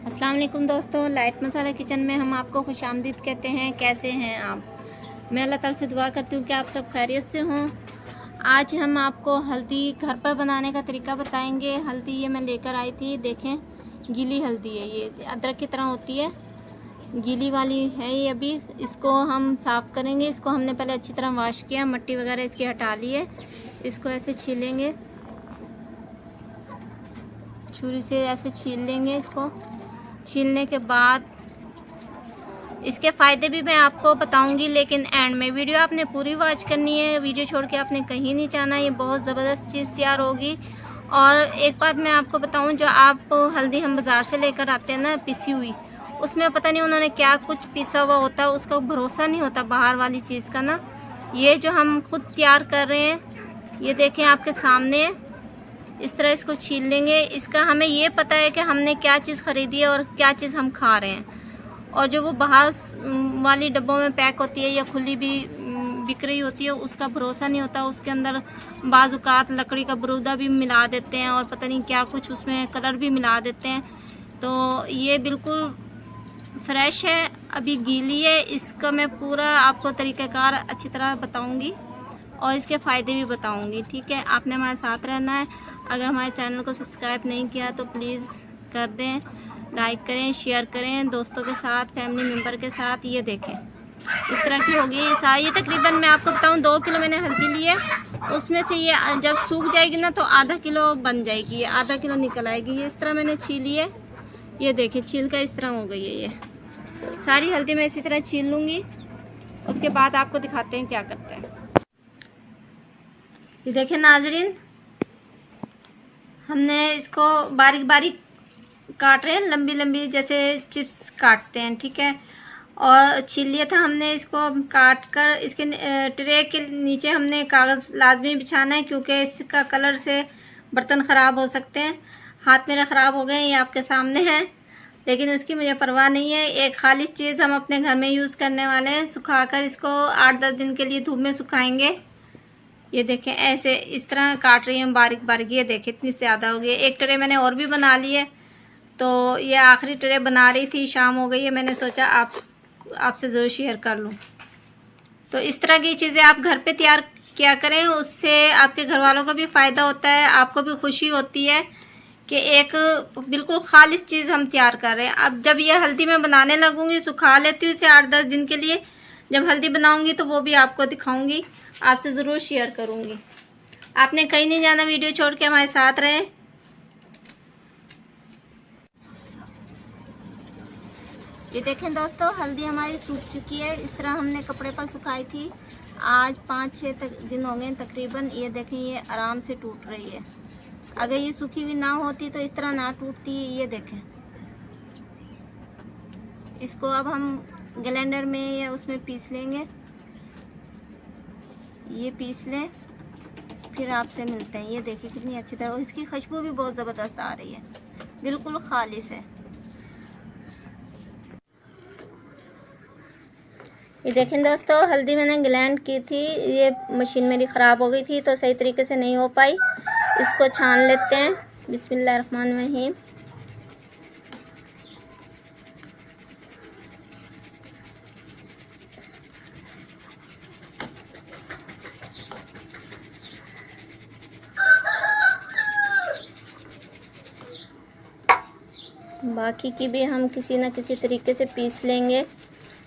अस्सलाम वालेकुम दोस्तों, लाइट मसाला किचन में हम आपको खुश आमदीद कहते हैं। कैसे हैं आप? मैं अल्लाह ताला से दुआ करती हूँ कि आप सब खैरियत से हों। आज हम आपको हल्दी घर पर बनाने का तरीका बताएंगे। हल्दी ये मैं लेकर आई थी, देखें गीली हल्दी है, ये अदरक की तरह होती है, गीली वाली है ये। अभी इसको हम साफ़ करेंगे। इसको हमने पहले अच्छी तरह वॉश किया, मट्टी वगैरह इसकी हटा ली है। इसको ऐसे छीलेंगे, छुरी से ऐसे छील लेंगे। इसको छीलने के बाद इसके फ़ायदे भी मैं आपको बताऊंगी, लेकिन एंड में वीडियो आपने पूरी वॉच करनी है। वीडियो छोड़ के आपने कहीं नहीं जाना। ये बहुत ज़बरदस्त चीज़ तैयार होगी। और एक बात मैं आपको बताऊं, जो आप हल्दी हम बाज़ार से लेकर आते हैं ना पिसी हुई, उसमें पता नहीं उन्होंने क्या कुछ पिसा हुआ होता है, उसका भरोसा नहीं होता बाहर वाली चीज़ का ना। ये जो हम खुद तैयार कर रहे हैं, ये देखें आपके सामने, इस तरह इसको छील लेंगे। इसका हमें ये पता है कि हमने क्या चीज़ ख़रीदी है और क्या चीज़ हम खा रहे हैं। और जो वो बाहर वाली डब्बों में पैक होती है या खुली भी बिक रही होती है, उसका भरोसा नहीं होता। उसके अंदर बाज़ात लकड़ी का बरूदा भी मिला देते हैं और पता नहीं क्या कुछ उसमें कलर भी मिला देते हैं। तो ये बिल्कुल फ्रेश है, अभी गीली है। इसका मैं पूरा आपको तरीक़ाकार अच्छी तरह बताऊंगी और इसके फ़ायदे भी बताऊंगी, ठीक है? आपने हमारे साथ रहना है। अगर हमारे चैनल को सब्सक्राइब नहीं किया तो प्लीज़ कर दें, लाइक करें, शेयर करें दोस्तों के साथ, फैमिली मेम्बर के साथ। ये देखें इस तरह की होगी ये तकरीबन मैं आपको बताऊं 2 किलो मैंने हल्दी ली है। उसमें से ये जब सूख जाएगी ना तो आधा किलो बन जाएगी, ये आधा किलो निकल आएगी। ये इस तरह मैंने छीली है, ये देखिए छील कर इस तरह हो गई है। ये सारी हल्दी मैं इसी तरह छील लूँगी, उसके बाद आपको दिखाते हैं क्या करते हैं। ये देखें नाजरीन, हमने इसको बारीक बारीक काट रहे हैं, लंबी लंबी जैसे चिप्स काटते हैं, ठीक है? और छील लिया था हमने। इसको काट कर इसके ट्रे के नीचे हमने कागज़ लाजमी बिछाना है, क्योंकि इसका कलर से बर्तन ख़राब हो सकते हैं। हाथ मेरे ख़राब हो गए हैं, ये आपके सामने हैं, लेकिन उसकी मुझे परवाह नहीं है। एक खालिश चीज़ हम अपने घर में यूज़ करने वाले हैं। सुखाकर इसको 8-10 दिन के लिए धूप में सुखाएंगे। ये देखें ऐसे इस तरह काट रही हूँ बारीक बारीक। ये देखें इतनी ज़्यादा हो गई। एक ट्रे मैंने और भी बना ली है, तो ये आखिरी ट्रे बना रही थी, शाम हो गई है, मैंने सोचा आपसे ज़रूर शेयर कर लूँ। तो इस तरह की चीज़ें आप घर पे तैयार किया करें, उससे आपके घर वालों को भी फ़ायदा होता है, आपको भी खुशी होती है कि एक बिल्कुल खालिश चीज़ हम तैयार कर रहे हैं। अब जब ये हल्दी मैं बनाने लगूँगी, सुखा लेती हूँ इसे 8-10 दिन के लिए। जब हल्दी बनाऊँगी तो वो भी आपको दिखाऊँगी, आपसे ज़रूर शेयर करूँगी। आपने कहीं नहीं जाना, वीडियो छोड़ के हमारे साथ रहें। ये देखें दोस्तों, हल्दी हमारी सूख चुकी है। इस तरह हमने कपड़े पर सुखाई थी। आज 5-6 दिन हो गए तकरीबन। ये देखें ये आराम से टूट रही है। अगर ये सूखी हुई ना होती तो इस तरह ना टूटती। ये देखें, इसको अब हम ग्राइंडर में या उसमें पीस लेंगे। ये पीस लें, फिर आपसे मिलते हैं। ये देखिए कितनी अच्छी तरह, और इसकी खुशबू भी बहुत ज़बरदस्त आ रही है, बिल्कुल खालिश है। ये देखें दोस्तों, हल्दी मैंने ग्राइंड की थी, ये मशीन मेरी ख़राब हो गई थी तो सही तरीके से नहीं हो पाई। इसको छान लेते हैं। बिस्मिल्लाहिर्रहमानिर्रहीम। बाकी की भी हम किसी न किसी तरीके से पीस लेंगे।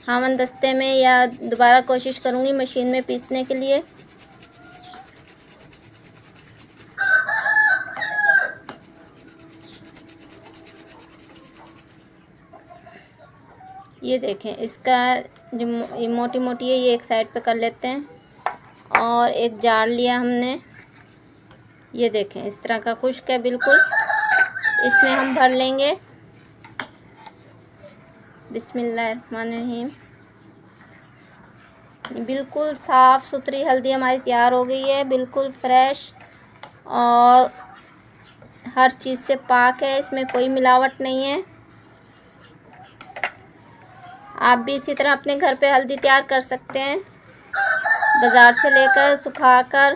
हामन दस्ते में या दोबारा कोशिश करूँगी मशीन में पीसने के लिए। ये देखें, इसका जो मोटी मोटी है ये एक साइड पे कर लेते हैं। और एक जार लिया हमने, ये देखें इस तरह का खुश्क है बिल्कुल। इसमें हम भर लेंगे। बिस्मिल्लाहिर्रहमानिर्रहीम। बिल्कुल साफ़ सुथरी हल्दी हमारी तैयार हो गई है, बिल्कुल फ्रेश और हर चीज़ से पाक है, इसमें कोई मिलावट नहीं है। आप भी इसी तरह अपने घर पे हल्दी तैयार कर सकते हैं, बाज़ार से लेकर सुखाकर।